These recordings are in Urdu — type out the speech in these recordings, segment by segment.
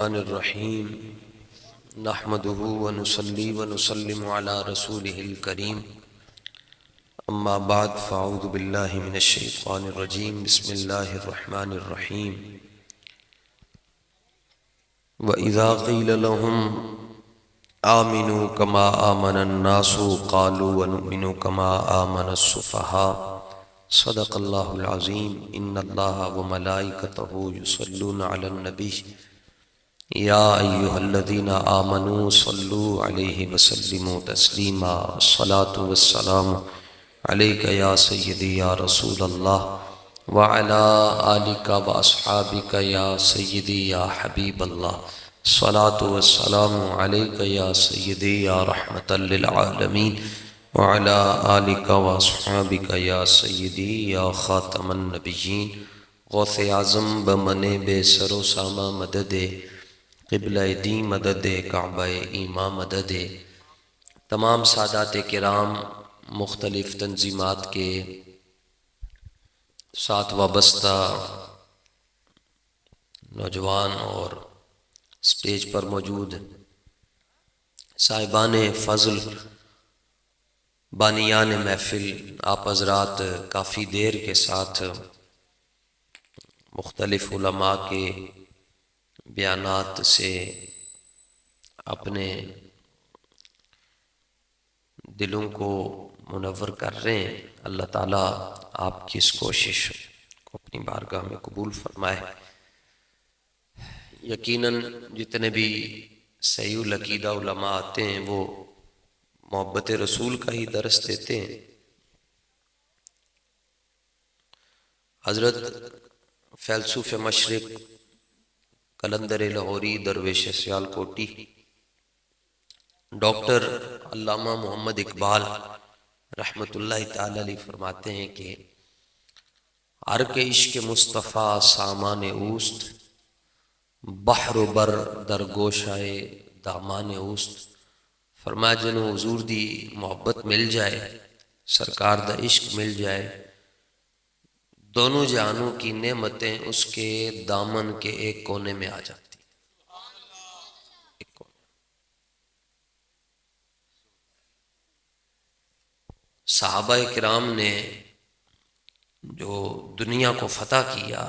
الرحیم نحمده ونصلی ونسلم علی رسوله الکریم اما بعد فاعوذ باللہ من الشیطان الرجیم بسم اللہ الرحمن الرحیم وَإِذَا قِيلَ لَهُمْ آمِنُوا كَمَا آمَنَ النَّاسُ قَالُوا وَنُؤْمِنُ كَمَا آمَنَ السُّفَهَاءُ صدق اللہ العظیم ان اللہ وملائکتہ یصلون علی النبی یا ایہا الذین آمنوا صلوا علیہ وسلموا تسلیما الصلاة والسلام علیک یا سیدی یا رسول اللہ وعلا آلک واصحابک یا سیدی یا حبیب اللہ الصلاة والسلام علیک یا سیدی یا رحمت للعالمین وعلا آلک واصحابک یا سیدی یا خاتم النبیین غوث اعظم بمن بے سر و سامہ مدد قبلہ دین مدد کعبہ ایمان مدد تمام سادات کرام مختلف تنظیمات کے ساتھ وابستہ نوجوان اور سٹیج پر موجود صاحبان فضل بانیان محفل آپ حضرات کافی دیر کے ساتھ مختلف علماء کے بیانات سے اپنے دلوں کو منور کر رہے ہیں۔ اللہ تعالیٰ آپ کی اس کوشش کو اپنی بارگاہ میں قبول فرمائے۔ یقیناً جتنے بھی صحیح العقیدہ علماء آتے ہیں وہ محبت رسول کا ہی درس دیتے ہیں۔ حضرت فیلسوف مشرق قلندر لاہوری درویش سیالکوٹی ڈاکٹر علامہ محمد اقبال رحمۃ اللہ تعالی علیہ فرماتے ہیں کہ ہر کے عشق مصطفیٰ سامان اوست بحر و بر در گوشائے دامان اوست۔ فرمایا جنہوں حضور دی محبت مل جائے، سرکار دا عشق مل جائے، دونوں جہانوں کی نعمتیں اس کے دامن کے ایک کونے میں آ جاتی ایک کونے۔ صحابہ کرام نے جو دنیا کو فتح کیا،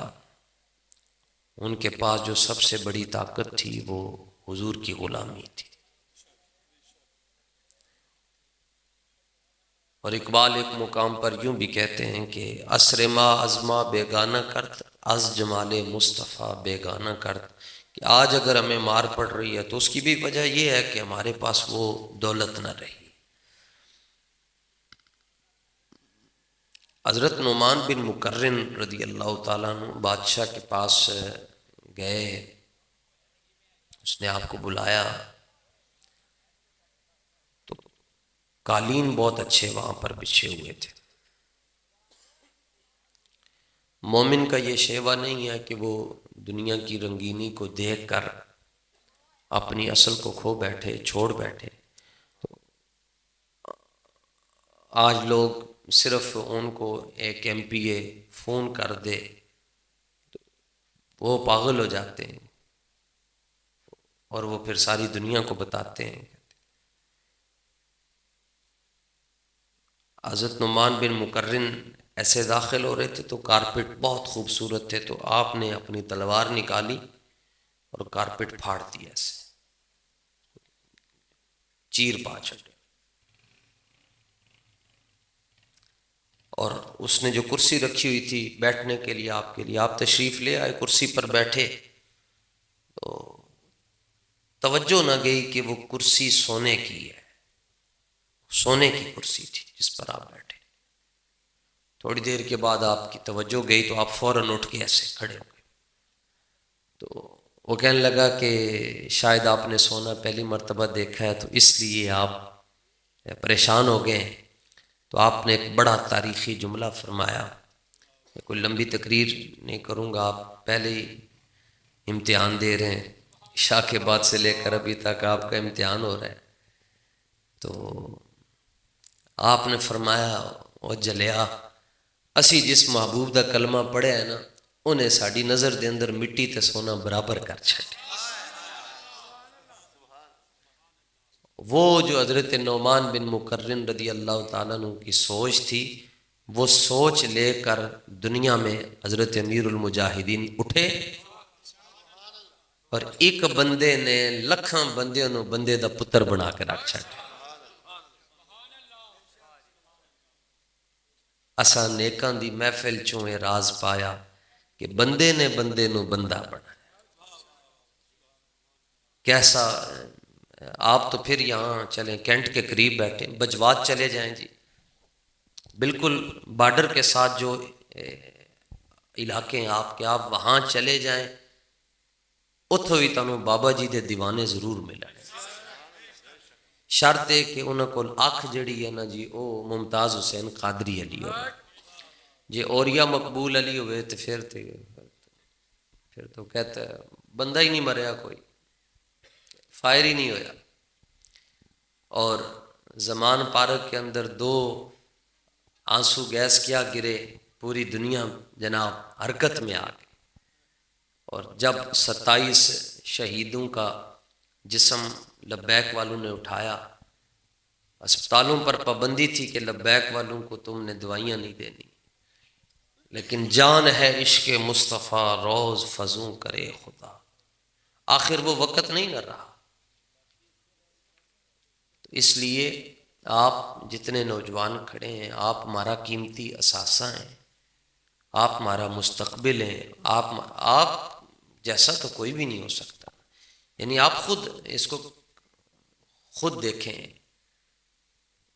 ان کے پاس جو سب سے بڑی طاقت تھی وہ حضور کی غلامی تھی۔ اور اقبال ایک مقام پر یوں بھی کہتے ہیں کہ عصر ما ازما بیگانہ کرت از جمال مصطفیٰ بیگانہ کرت، کہ آج اگر ہمیں مار پڑ رہی ہے تو اس کی بھی وجہ یہ ہے کہ ہمارے پاس وہ دولت نہ رہی۔ حضرت نعمان بن مقرن رضی اللہ تعالیٰ عنہ بادشاہ کے پاس گئے، اس نے آپ کو بلایا تو قالین بہت اچھے وہاں پر بچھے ہوئے تھے۔ مومن کا یہ شیوا نہیں ہے کہ وہ دنیا کی رنگینی کو دیکھ کر اپنی اصل کو کھو بیٹھے، چھوڑ بیٹھے۔ تو آج لوگ صرف ان کو ایک ایم پی اے فون کر دے تو وہ پاگل ہو جاتے ہیں اور وہ پھر ساری دنیا کو بتاتے ہیں۔ حضرت نعمان بن مقرن ایسے داخل ہو رہے تھے تو کارپٹ بہت خوبصورت تھے، تو آپ نے اپنی تلوار نکالی اور کارپٹ پھاڑ دیا، ایسے چیر پاچ۔ اور اس نے جو کرسی رکھی ہوئی تھی بیٹھنے کے لیے آپ تشریف لے آئے، کرسی پر بیٹھے تو توجہ نہ گئی کہ وہ کرسی سونے کی ہے، سونے کی کرسی تھی جس پر آپ بیٹھے۔ تھوڑی دیر کے بعد آپ کی توجہ گئی تو آپ فوراً اٹھ کے ایسے کھڑے ہو گئے۔ تو وہ کہنے لگا کہ شاید آپ نے سونا پہلی مرتبہ دیکھا ہے تو اس لیے آپ پریشان ہو گئے۔ تو آپ نے ایک بڑا تاریخی جملہ فرمایا، کوئی لمبی تقریر نہیں کروں گا، آپ پہلے ہی امتحان دے رہے ہیں، عشاء کے بعد سے لے کر ابھی تک آپ کا امتحان ہو رہا ہے۔ تو آپ نے فرمایا او جلیا اسی جس محبوب دا کلمہ پڑھیا ہے نا انہیں ساڑی نظر دے اندر مٹی تے سونا برابر کر چھڑے۔ وہ جو حضرت نعمان بن مقرن رضی اللہ تعالیٰ عنہ کی سوچ تھی، وہ سوچ لے کر دنیا میں حضرت امیر المجاہدین اٹھے، اور ایک بندے نے لکھاں بندے نو بندے دا پتر بنا کے رکھ چھڈیا۔ اساں نیکاں دی محفل چوں اے راز پایا کہ بندے نے بندے نو بندہ بنایا۔ کیسا آپ تو پھر یہاں چلیں، کینٹ کے قریب بیٹھے، بجوات چلے جائیں جی، بالکل بارڈر کے ساتھ جو علاقے ہیں آپ کے، آپ وہاں چلے جائیں، اتھو بھی تانوں بابا جی دے دیوانے ضرور ملن۔ شرط ہے کہ انہاں کول اکھ جڑی ہے نا جی، او ممتاز حسین قادری علی ہو، جے اوریا مقبول علی ہوئے تو پھر تو کہتا ہے بندہ ہی نہیں مریا، کوئی فائر ہی نہیں ہویا۔ اور زمان پارک کے اندر 2 آنسو گیس کیا گرے، پوری دنیا جناب حرکت میں آ گئی، اور جب 27 شہیدوں کا جسم لبیک والوں نے اٹھایا، اسپتالوں پر پابندی تھی کہ لبیک والوں کو تم نے دوائیاں نہیں دینی، لیکن جان ہے عشق مصطفیٰ روز فزوں کرے خدا، آخر وہ وقت نہیں نہ رہا۔ تو اس لیے آپ جتنے نوجوان کھڑے ہیں، آپ ہمارا قیمتی اثاثہ ہیں، آپ ہمارا مستقبل ہیں، آپ جیسا تو کوئی بھی نہیں ہو سکتا۔ یعنی آپ خود اس کو خود دیکھیں،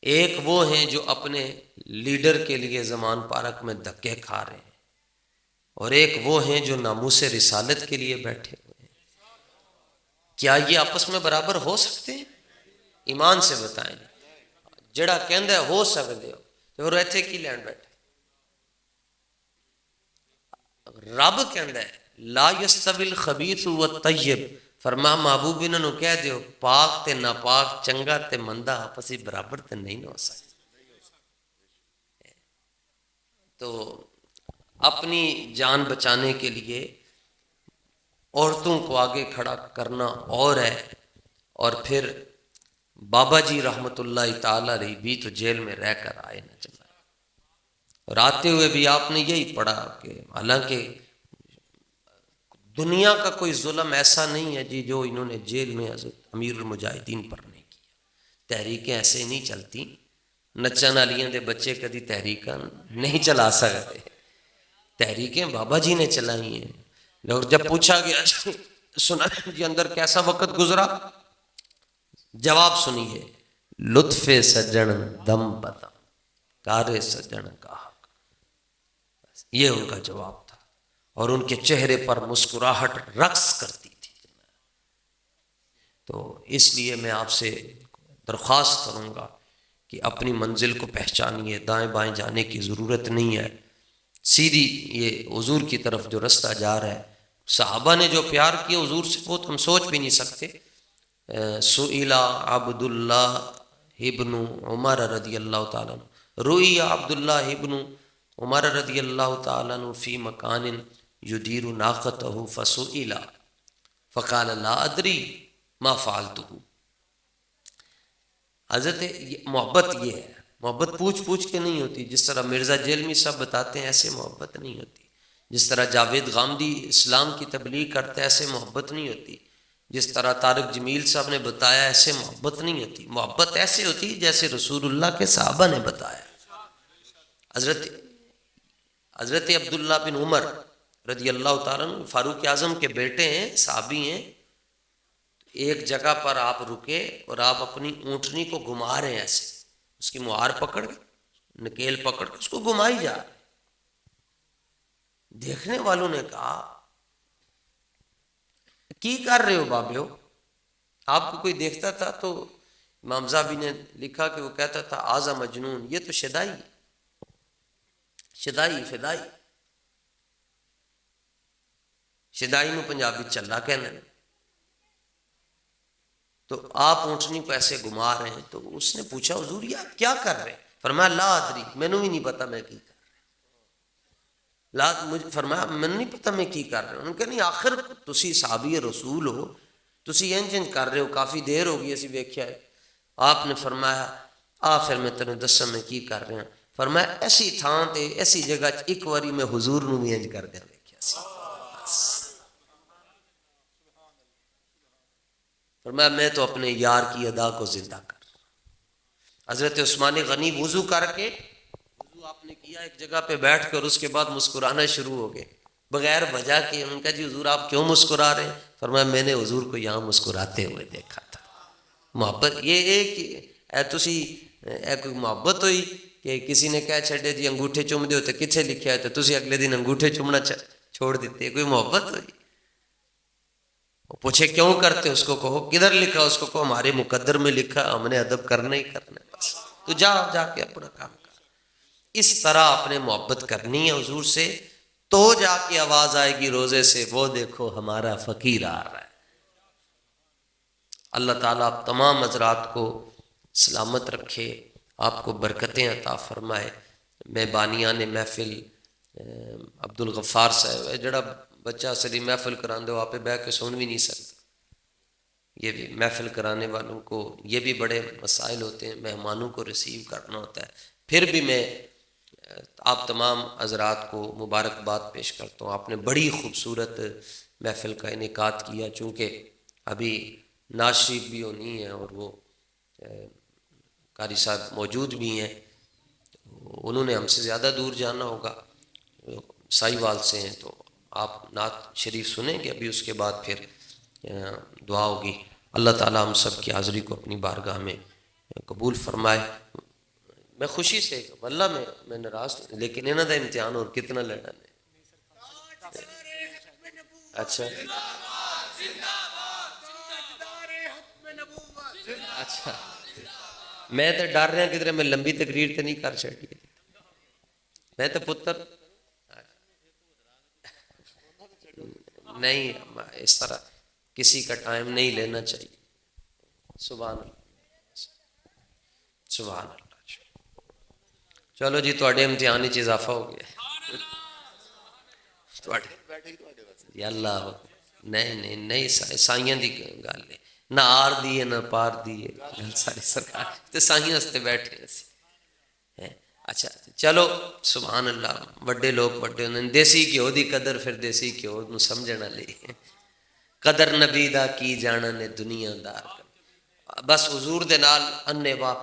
ایک وہ ہیں جو اپنے لیڈر کے لیے زمان پارک میں دھکے کھا رہے ہیں، اور ایک وہ ہیں جو ناموس رسالت کے لیے بیٹھے ہوئے ہیں۔ کیا یہ آپس میں برابر ہو سکتے ہیں؟ ایمان سے بتائیں، جڑا کہندا ہے ہو سکتے ہو تو پھر ایتھے کی لین بیٹھے؟ رب کہندا ہے لا یستوی الخبیث والطیب، فرما محبوب انہاں نو کہہ دیو پاک تے ناپاک، چنگا تے مندا آپس ہی برابر تے نہیں ہو سکتے۔ تو اپنی جان بچانے کے لیے عورتوں کو آگے کھڑا کرنا اور ہے، اور پھر بابا جی رحمت اللہ تعالی علیہ بھی تو جیل میں رہ کر آئے نہ چلا، اور آتے ہوئے بھی آپ نے یہی پڑھا کہ حالانکہ دنیا کا کوئی ظلم ایسا نہیں ہے جی جو انہوں نے جیل میں حضرت امیر المجاہدین پر نہیں کیا۔ تحریکیں ایسے نہیں چلتی، نچن والیاں دے بچے کدی تحریکاں نہیں چلا سکتے، تحریکیں بابا جی نے چلائی ہیں۔ اور جب پوچھا گیا سنا جی اندر کیسا وقت گزرا، جواب سنیے، لطف سجن دم بدم کار سجن کا حق، یہ ان کا جواب تھا، اور ان کے چہرے پر مسکراہٹ رقص کرتی تھی۔ تو اس لیے میں آپ سے درخواست کروں گا کہ اپنی منزل کو پہچانیے، دائیں بائیں جانے کی ضرورت نہیں ہے، سیدھی یہ حضور کی طرف جو رستہ جا رہا ہے، صحابہ نے جو پیار کیا حضور سے وہ تو ہم سوچ بھی نہیں سکتے۔ سئلا عبداللہ ابن عمر رضی اللہ تعالیٰ عنہ، روئی عبداللہ ابن عمر رضی اللہ تعالیٰ عنہ فی مکان یدیر ناقتہ فسئلا فقال لا ادری ما فعلتہ۔ حضرت محبت یہ ہے، محبت پوچھ پوچھ کے نہیں ہوتی، جس طرح مرزا جیلمی صاحب بتاتے ہیں ایسے محبت نہیں ہوتی، جس طرح جاوید غامدی اسلام کی تبلیغ کرتے ایسے محبت نہیں ہوتی، جس طرح طارق جمیل صاحب نے بتایا ایسے محبت نہیں ہوتی۔ محبت ایسے ہوتی جیسے رسول اللہ کے صحابہ نے بتایا۔ حضرت عبداللہ بن عمر رضی اللہ تعالیٰ عنہ فاروق اعظم کے بیٹے ہیں، صحابی ہیں، ایک جگہ پر آپ رکے اور آپ اپنی اونٹنی کو گھما رہے ہیں، ایسے اس کی مہار پکڑ نکیل پکڑ کے اس کو گھمائی جا رہے۔ دیکھنے والوں نے کہا کی کر رہے ہو بابے ہو؟ آپ کو کوئی دیکھتا تھا تو امام زاہبی نے لکھا کہ وہ کہتا تھا آزا مجنون، یہ تو شدائی فدائی، شدائی نو پنجابی چلا کہنا۔ تو آپ اونٹنی کو ایسے گھما رہے ہیں، تو اس نے پوچھا حضور یہ آپ کیا کر رہے ہیں؟ فرمایا لا ادری، میں نے بھی نہیں پتا میں کی کر رہا۔ فرمایا میں نہیں پتا میں کی کر رہا ہوں۔ انہوں نے کہا نہیں آخر تسی صحابی رسول ہو، تسی انج کر رہے ہو، کافی دیر ہو گئی اسی ویکھیا ہے، آپ نے فرمایا آ پھر میں تینوں دساں میں کی کر رہا. فرمایا ایسی تھان تے ایسی جگہ ایک واری میں حضور نو بھی انج کر دیا ویکھیا سی. فرمایا میں تو اپنے یار کی ادا کو زندہ کر. حضرت عثمان غنی وضو کر کے وضو آپ نے کیا ایک جگہ پہ بیٹھ کر اس کے بعد مسکرانا شروع ہو گئے بغیر وجہ کے. ان کا جی حضور آپ کیوں مسکرا رہے ہیں؟ فرمایا میں نے حضور کو یہاں مسکراتے ہوئے دیکھا تھا. محبت یہ ایک تسی ایک محبت ہوئی کہ کسی نے کہہ چھڑے جی انگوٹھے چوم دے ہوتے کتنے لکھیا ہے تو تسی اگلے دن انگوٹھے چومنا چھوڑ دیتے. کوئی محبت ہوئی؟ پوچھے کیوں کرتے؟ اس کو کہو کدھر لکھا؟ اس کو کہو ہمارے مقدر میں لکھا، ہم نے ادب کرنا ہی کرنا ہے بس. تو جا کے اپنا کام کر. اس طرح اپنے محبت کرنی ہے حضور سے تو جا کے آواز آئے گی روزے سے وہ دیکھو ہمارا فقیر آ رہا ہے. اللہ تعالیٰ آپ تمام حضرات کو سلامت رکھے، آپ کو برکتیں عطا فرمائے. میں بانیان محفل عبدالغفار صاحب ہے جڑا بچہ سری محفل کراندے ہو آپ پہ بیٹھ کے سن بھی نہیں سکتا. یہ بھی محفل کرانے والوں کو یہ بھی بڑے مسائل ہوتے ہیں، مہمانوں کو ریسیو کرنا ہوتا ہے. پھر بھی میں آپ تمام حضرات کو مبارکباد پیش کرتا ہوں. آپ نے بڑی خوبصورت محفل کا انعقاد کیا. چونکہ ابھی نعت شریف بھی ہونی ہے اور وہ قاری صاحب موجود بھی ہیں، انہوں نے ہم سے زیادہ دور جانا ہوگا، سائی وال سے ہیں، تو آپ نعت شریف سنیں گے ابھی. اس کے بعد پھر دعا ہوگی. اللہ تعالیٰ ہم سب کی حاضری کو اپنی بارگاہ میں قبول فرمائے. میں خوشی سے واللہ میں ناراض نہیں، لیکن انہوں دا امتحان اور کتنا لینا ہے. اچھا اچھا میں تو ڈر رہا کدھر میں لمبی تقریر تو نہیں کر چڑی. میں تو پتر نہیں اس طرح کسی کا ٹائم نہیں لینا چاہیے. سبحان اللہ سبحان اللہ. چلو جی تواڈے امتحان وچ اضافہ ہو گیا. یا اللہ نہیں نہیں سائیاں دی گل ہے، نہ آر دی ہے نہ پار دی ہے. گل ساری سرکار تے سائیاں واسطے بیٹھے اسی. اچھا چلو سبحان اللہ. وڈے لوگ وڈے ہوندے، دیسی گھیو دی قدر پھر دیسی گھیو نو سمجھن والی. قدر نبی دا کی جانا نے دنیا دار. بس حضور دے نال انے واہ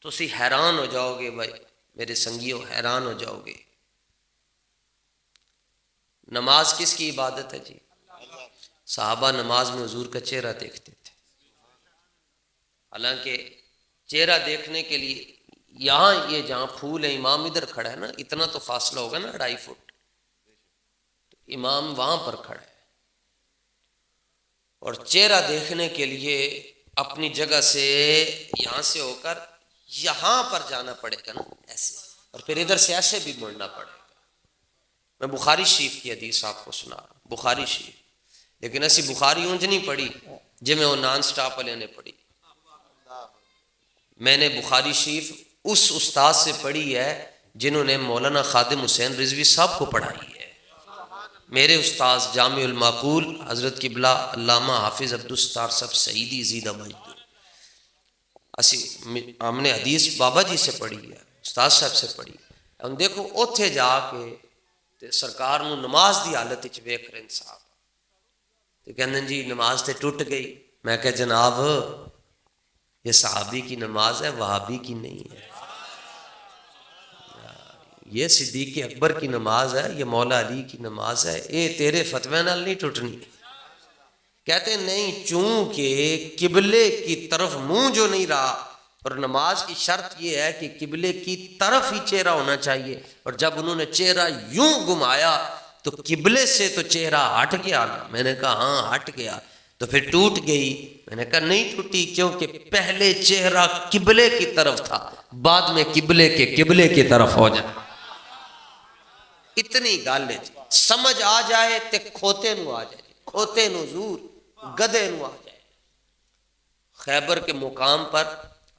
تسی حیران ہو جاؤ گے. بھائی میرے سنگیوں حیران ہو جاؤ گے. نماز کس کی عبادت ہے جی؟ صحابہ نماز میں حضور کا چہرہ دیکھتے تھے. حالانکہ چہرہ دیکھنے کے لیے یہاں یہ جہاں پھول ہے امام ادھر کھڑا ہے نا، اتنا تو فاصلہ ہوگا نا 2.5 فٹ. امام وہاں پر کھڑا ہے اور چہرہ دیکھنے کے لیے اپنی جگہ سے یہاں سے ہو کر یہاں پر جانا پڑے گا نا ایسے، اور پھر ادھر سے ایسے بھی مڑنا پڑے گا. میں بخاری شریف کی حدیث آپ کو سنا رہا ہوں، بخاری شریف. لیکن ایسی بخاری اونج نہیں پڑھی جی میں وہ نان سٹاپ والے نے پڑھی. میں نے بخاری شریف اس استاد سے پڑھی ہے جنہوں نے مولانا خادم حسین رضوی صاحب کو پڑھائی ہے. میرے استاذ جامع المعقول حضرت قبلہ علامہ حافظ عبدالستار صاحب سعیدی زیدہ مجدور. ہم نے حدیث بابا جی سے پڑھی ہے، استاد صاحب سے پڑھی. ہم دیکھو اوتھے جا کے سرکار نو نماز دی حالت وچ ویکھ رہے صاحب تے کہندے جی نماز تے ٹوٹ گئی. میں کہ جناب یہ صحابی کی نماز ہے، وہابی کی نہیں ہے. یہ صدیق اکبر کی نماز ہے، یہ مولا علی کی نماز ہے، یہ تیرے فتوے نال نہیں ٹوٹنی. کہتے نہیں چونکہ قبلے کی طرف منہ جو نہیں رہا، اور نماز کی شرط یہ ہے کہ قبلے کی طرف ہی چہرہ ہونا چاہیے، اور جب انہوں نے چہرہ یوں گھمایا تو قبلے سے تو چہرہ ہٹ گیا نا. میں نے کہا ہاں ہٹ گیا. تو پھر ٹوٹ گئی؟ میں نے کہا نہیں ٹوٹی، کیونکہ پہلے چہرہ قبلے کی طرف تھا، بعد میں قبلے کی طرف ہو جائے. اتنی گل ہے جی. سمجھ آ جائے تے کھوتے نو آ جائے، کھوتے نو زور گدے نو آ جائے. خیبر کے مقام پر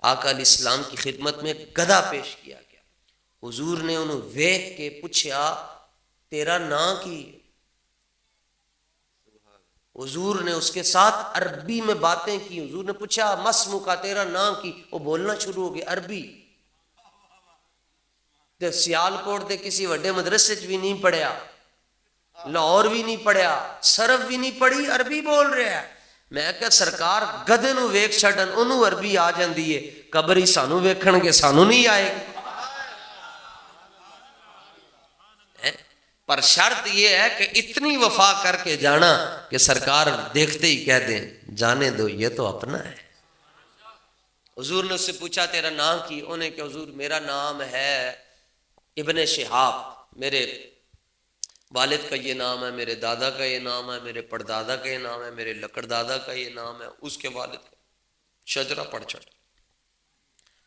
آقا علیہ السلام کی خدمت میں گدھا پیش کیا گیا. حضور نے انہوں ویکھ کے پوچھا تیرا نام کی؟ حضور نے اس کے ساتھ عربی میں باتیں کی. حضور نے پوچھا مسمو کا تیرا نام کی, وہ بولنا شروع ہو گیا عربی. تے سیالکوٹ دے کسی وڈے مدرسے چ بھی نہیں پڑھیا, لاہور بھی نہیں پڑھیا, سرف بھی نہیں پڑھی, عربی بول رہا ہے. میں کہ سرکار گدے نو ویکھ چھڈن انہوں عربی آ جاندی ہے, قبر ہی سانو ویکھن گے سانو نہیں آئے گی. پر شرط یہ ہے کہ اتنی وفا کر کے جانا کہ سرکار دیکھتے ہی کہہ دیں جانے دو یہ تو اپنا ہے. حضور نے اس سے پوچھا تیرا نام کی؟ انہیں کہ حضور میرا نام ہے ابن شہاب, میرے والد کا یہ نام ہے, میرے دادا کا یہ نام ہے, میرے پردادا کا یہ نام ہے, میرے لکڑ دادا کا یہ نام ہے, اس کے والد کا. شجرہ پڑھ چھڑ.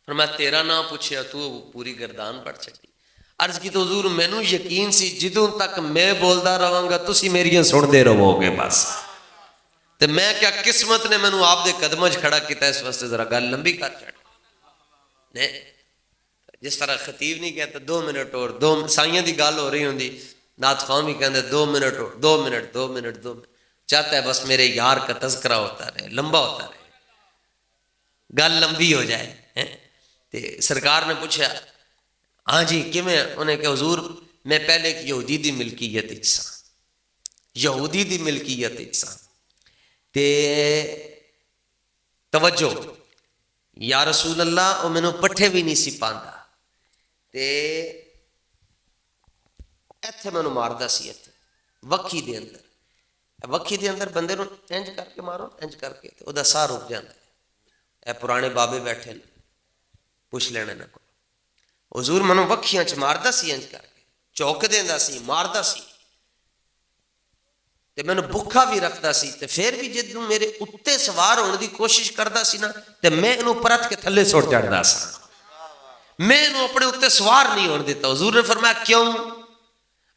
پھر میں تیرا نام پوچھیا تو پوری گردان پڑھ چھڑی. عرض کی تو حضور مینوں یقین سی جدوں تک میں بولدا رہاں گا تسی میریاں سن دے رہو گے بس. تے میں کیا قسمت نے مینوں آپ دے قدماں وچ کھڑا کیتا, اس واسطے ذرا گل لمبی کر چھڑ. نہیں جس طرح خطیب نہیں کہتا 2 منٹ اور 2 سائیاں دی گل ہو رہی ہوندی, نعت خواں بھی کہندے 2 منٹ اور 2 منٹ 2 منٹ 2 منٹ, چاہتا ہے بس میرے یار کا تذکرہ ہوتا رہے, لمبا ہوتا رہے, گل لمبی ہو جائے. تے سرکار نے پوچھا ہاں جی کیویں؟ انہیں کہ حضور میں پہلے ایک یہودی دی ملکیت وچ ساں, یہودی دی ملکیت وچ ساں. تے توجہ یا رسول اللہ او مینوں پٹھے بھی نہیں سی پاندا, تے ایتھے مینوں ماردا سی, ایتھے وکھی دے اندر, وکھی دے اندر بندے نوں انج کر کے مارو, انج کر کے تے او دا ساہ رک جاندا ہے. اے پرانے بابے بیٹھے نے پوچھ لینے نہ کو. حضور منو وکھیاں چ ماردا سی, انج کر کے چوک دیندا سی, ماردا سی, تے مینوں بھکھا بھی رکھدا سی. تے پھر بھی جدوں میرے اُتے سوار ہونے دی کوشش کردا سی نا تے میں اینوں پرت کے تھلے سٹ چڑھدا سا, میں اینوں اپنے اُتے سوار نہیں ہون دیتا. حضور نے فرمایا کیوں؟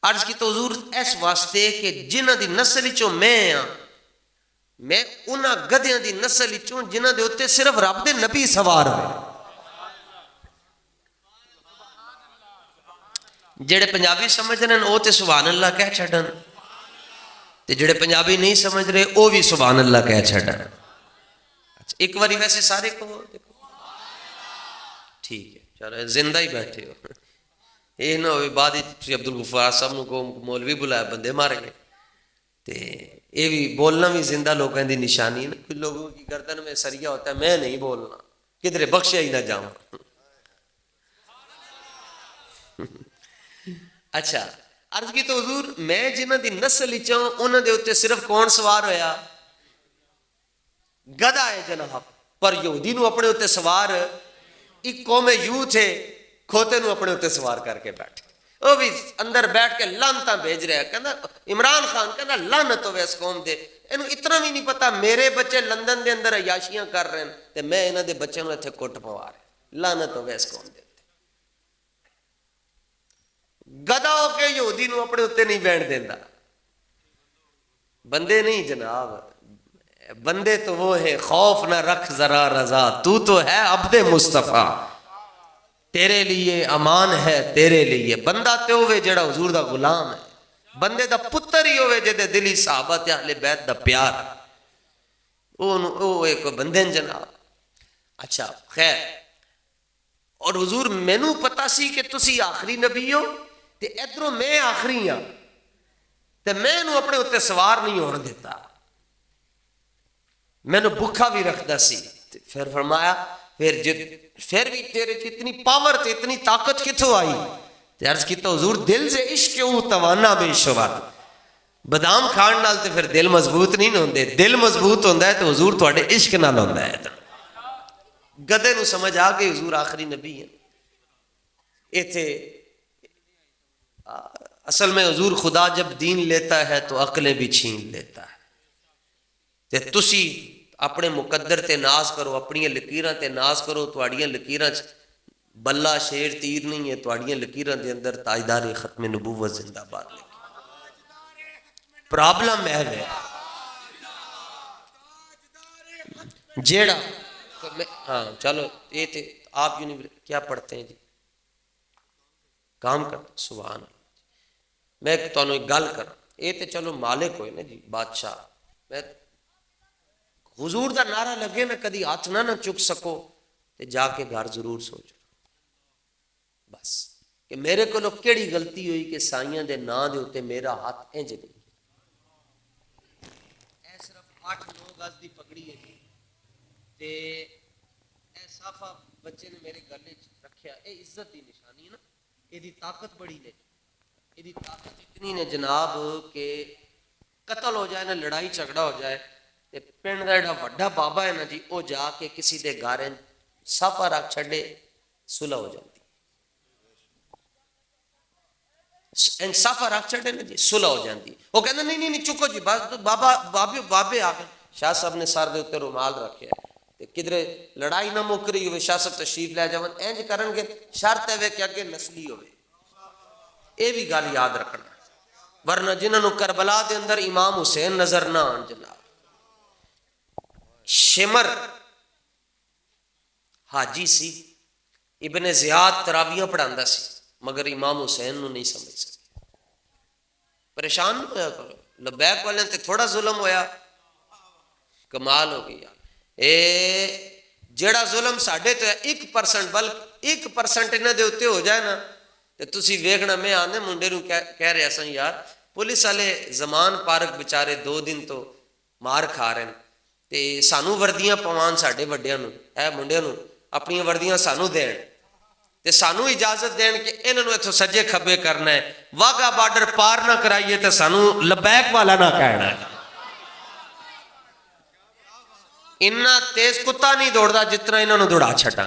عرض کی تو حضور اس واسطے کہ جنہاں دی نسل وچوں میں ہاں, میں انہاں گدھیاں دی نسل وچوں جنہاں دے اُتے صرف رب دے نبی سوار ہوئے. جڑے پنجابی سمجھ رہے ہیں وہ تے سبحان اللہ کہہ چھڑن, تے جڑے پنجابی نہیں سمجھ رہے وہ بھی سبحان اللہ کہہ چھڑن. ایک باری ویسے سارے کو ٹھیک ہے, چلو زندہ ہی بیٹھے ہو, یہ نہ ہوئے بعد عبدالغفار صاحب کو مولوی بلایا بندے مار گئے. تے یہ بھی بولنا بھی زندہ لوگوں دی نشانی ہے. کچھ لوگوں کی گردن میں سریا ہوتا ہے میں نہیں بولنا, کدھر بخشیا ہی نہ جاؤں. اچھا عرض کی تو حضور میں جنہ دی نسل چاہوں انہوں دے ہوتے صرف کون سوار ہویا؟ گدھا ہے جناب. پر یہودی نو اپنے ہوتے سوار ایک قوم یوں تھے, کھوتے نو اپنے ہوتے سوار کر کے بیٹھے. وہ بھی اندر بیٹھ کے لانتاں بھیج رہا ہے, کہنا عمران خان کہنا لعنت ہوے اس قوم دے, اینو اتنا بھی نہیں پتا میرے بچے لندن دے اندر عیاشیاں کر رہے ہیں تے میں انہاں دے بچے نو ایتھے کٹ پوا رہا, لعنت ہوے اس قوم دے. گدھا ہو کے یہودی نو اپنے اتنے نہیں بیٹھ دینا. بندے نہیں جناب, بندے تو وہ ہیں خوف نہ رکھ ذرا رضا, تو ہے عبد مصطفیٰ, تیرے لیے امان ہے تیرے لیے. بندہ تے ہوئے جڑا حضور دا غلام ہے, بندے دا پتر ہی ہوئے جدے دلی صحابہ تے اہل بیت دا پیار, وہ ایک بندے جناب. اچھا خیر, اور حضور مینوں پتا سی کہ تسی آخری نبی ہو تے ادھروں میں آخری ہاں, تے میں انہوں اپنے اتنے سوار نہیں ہونے دیتا, میں نے بھکھا بھی رکھدا سی. پھر فرمایا پھر بھی تیرے اتنی پاور تے اتنی طاقت کتھوں آئی؟ تے عرض کی تو حضور دل سے عشق او توانا بے شمار. بادام کھان نال تے پھر دل مضبوط نہیں ہوندے, دل مضبوط ہوندا ہے تو حضور تواڈے عشق نال ہوندا ہے. گدے نو سمجھ آ گئی حضور آخری نبی ہیں. ایتھے اصل میں حضور خدا جب دین لیتا ہے تو عقلیں بھی چھین لیتا ہے. تے تسی اپنے مقدر تے ناز کرو, اپنی لکیراں تے ناز کرو, تواڈیاں لکیراں بلہ شیر تیر نہیں ہے, تواڈیاں لکیراں دے اندر تاجدار ختم نبوت زندہ باد لکھی. پرابلم ہے جیڑا ہاں چلو یہ تھے آپ کیا پڑھتے ہیں جی, کام کرتے سبحان اللہ. میں تو ایک گل کر, یہ تے چلو مالک ہوئے نا جی, بادشاہ میں حضور دا نعرہ لگے نہ کدی ہاتھ نہ چک سکو تے جا کے گھر ضرور سوچو بس کہ میرے کو کیڑی غلطی ہوئی کہ سائیاں دے نا دے ہوتے میرا ہاتھ انج نہیں اے صرف 8-9 گز دی پگڑی ہے تے اے صافہ بچے نے میرے گلے رکھیا اے عزت دی نشانی ہے نا اے دی طاقت بڑی نے اے دی طاقت اتنی نے جناب کہ قتل ہو جائے نا لڑائی جھگڑا ہو جائے تے پنڈ دا جڑا وڈا بابا ہے نا جی او جا کے کسی دے گھر صافہ رکھ چھڈے صلح ہو جاتی صافہ رکھ چھڈے نا جی صلح ہو جاتی وہ کہندا نہیں چکو جی بس بابا بابے آ گئے شاہ صاحب نے سر دے اوتے رومال رکھیا تے کدھر لڑائی نہ مک رہی ہوئے شاہ صاحب تشریف لے جاون انج کرن گے شرط ہے کہ اگے نسلی ہوئے اے بھی گل یاد رکھنا ورنہ جنہاں نو کربلا دے اندر امام حسین نظر نہ آن جناب شمر حاجی سی ابن زیاد تراویاں پڑھاندا سی مگر امام حسین نو نہیں سمجھ سکے پریشان نہ ہویا کرو لبیک والے تے تھوڑا ظلم ہویا کمال ہو گیا اے جڑا ظلم ساڈے تے 1% بلکہ 1% انہاں دے اوتے ہو جائے نا تے تسی ویکھنا میں آندے منڈے نو کہہ رہا سا یار پولیس والے زمان پارک بیچارے 2 دن تو مار کھا رہے ہیں تے سانو وردیاں پوان ساڈے وڈیاں نو اے منڈے نو اپنی وردیاں سانو دین تے سانو اجازت دین کہ انہاں نو ایتھوں سجے کھبے کرنا ہے واگا بارڈر پار نہ کرائیے تے سانو لبیک والا نہ کہنا ہے اتنا تیز کتا نہیں دوڑدا جتنا انہاں نو دوڑا چھٹا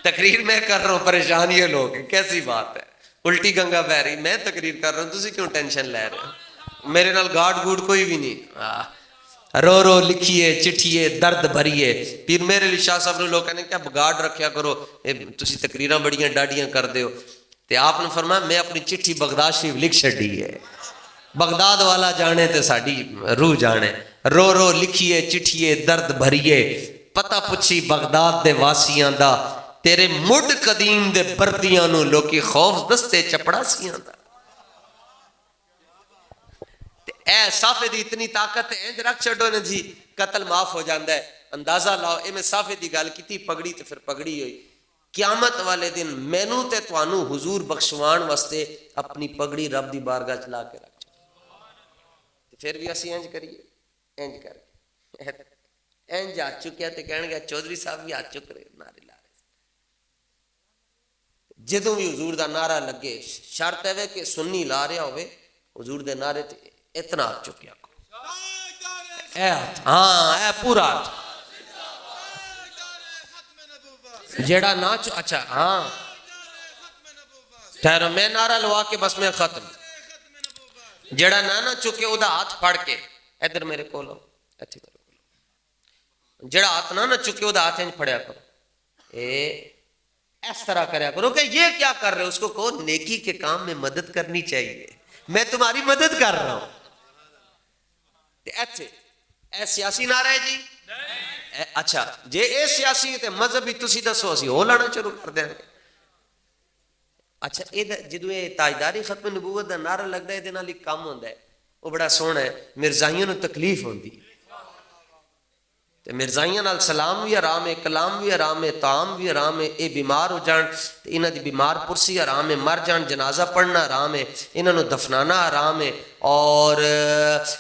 تقریر میں کر رہا ہوں پریشان یہ لوگ ہیں کیسی بات ہے الٹی گنگا بہ رہی میں تقریر کر رہا ہوں تسی کیوں ٹینشن لے رہے ہو میرے نال گارڈ گوڈ کوئی بھی نہیں رو رو لکھیے چٹھیے درد بھریے پھر میرے لیے شاہ صاحب نے لوگ کہنے کیا گارڈ رکھیا کرو تسی تقریراں بڑیاں ڈاڈیاں کر دے ہو تے آپ نے فرمایا میں اپنی چٹھی بغداد شریف لکھ چھڈی ہے بغداد والا جانے تے ساڈی روح جانے رو رو لکھیے چٹھیے درد بھریے پتہ پچھی بغداد دے واسیاں دا تیرے مڈ قدیم دے بردیاں نو لوکی خوف دستے چپڑا سیاں دا اے صافے دی اتنی طاقت ہے انج رکھ چھڈو نا جی قتل معاف ہو جاندا ہے اندازہ لاؤ اے میں صافے دی گل کیتی پگڑی تے پھر پگڑی ہوئی قیامت والے دن مینوں تے توانوں حضور بخشوان واسطے اپنی پگڑی رب دی بارگاہ چ لا کے رکھ پھر بھی اسی انج کریے انج کر انج ہاتھ چکیا تے کہن گیا چودھری صاحب بھی ہاتھ چک رہے نعرے لا رہے جدوں بھی حضور دا نعرہ لگے شرط ہے کہ سنی لا رہا ہوئے حضور دے نعرے تے اتنا ہاتھ چکیا اے ہاتھ ہاں اے پورا ہاتھ جیڑا نہ اچھا ہاں ٹھہرو میں نعرہ لوا کے بس میں ختم جڑا نہ چکے او دا ہاتھ پھڑ کے ادھر میرے کولو ایتھے کرو جڑا ہاتھ نہ چکے او دا ہاتھ انج پھڑیا کرو اے اس طرح کریا کرو کہ یہ کیا کر رہے ہو اس کو کہو نیکی کے کام میں مدد کرنی چاہیے میں تمہاری مدد کر رہا ہوں ایتھے اے سیاسی نعرہ ہے جی اچھا جے اے سیاسی تے مذہبی تسی دسو اسی ہو لانا شروع کر دیں گے اچھا جدو یہ تاجداری ختم نبوت دا نعرہ لگتا ہے یہ نال ایک کام ہوندا ہے وہ بڑا سونا ہے مرزائیوں نو تکلیف ہوندی تے مرزائیاں نال سلام بھی حرام ہے کلام بھی حرام ہے طعام بھی حرام ہے اے بیمار ہو جان تے انہاں دی بیمار پرسی حرام ہے مر جان جنازہ پڑھنا حرام ہے انہاں نو دفنانا حرام ہے اور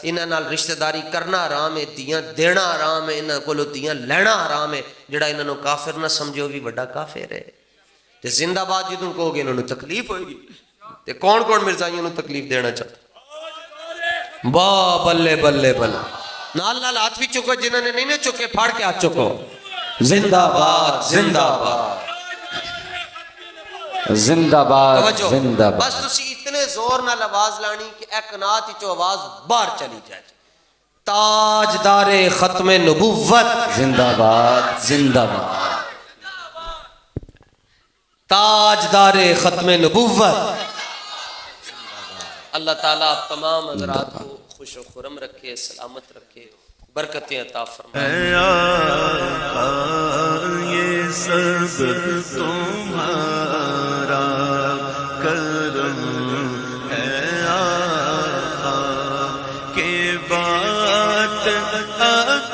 انہاں نال رشتہ داری کرنا حرام ہے دیاں دینا حرام ہے انہاں کولوں دیاں لینا حرام ہے جڑا انہاں نو کافر نہ سمجھو بھی بڑا کافر ہے تے زندہ باد جدوں کہو گے انہوں نے تکلیف ہوئے گی تے کون کون مرزائیوں نے تکلیف دینا چاہتا با بلے بلے بلے نال نال ہاتھ بھی چکو جنہوں نے نہیں چکے پھاڑ کے ہاتھ چکو زندہ باد زندہ باد زندہ باد زندہ باد بس تسی اتنے زور نال آواز لانی کہ ایک نات ہی چو آواز باہر چلی جائے تاجدار ختم نبوت زندہ باد زندہ باد تاجدار ختم نبوت اللہ تعالیٰ آپ تمام حضرات کو خوش و خرم رکھے سلامت رکھے برکتیں عطا فرمائے اے آقا یہ سب تمہارا کرم اے آقا آ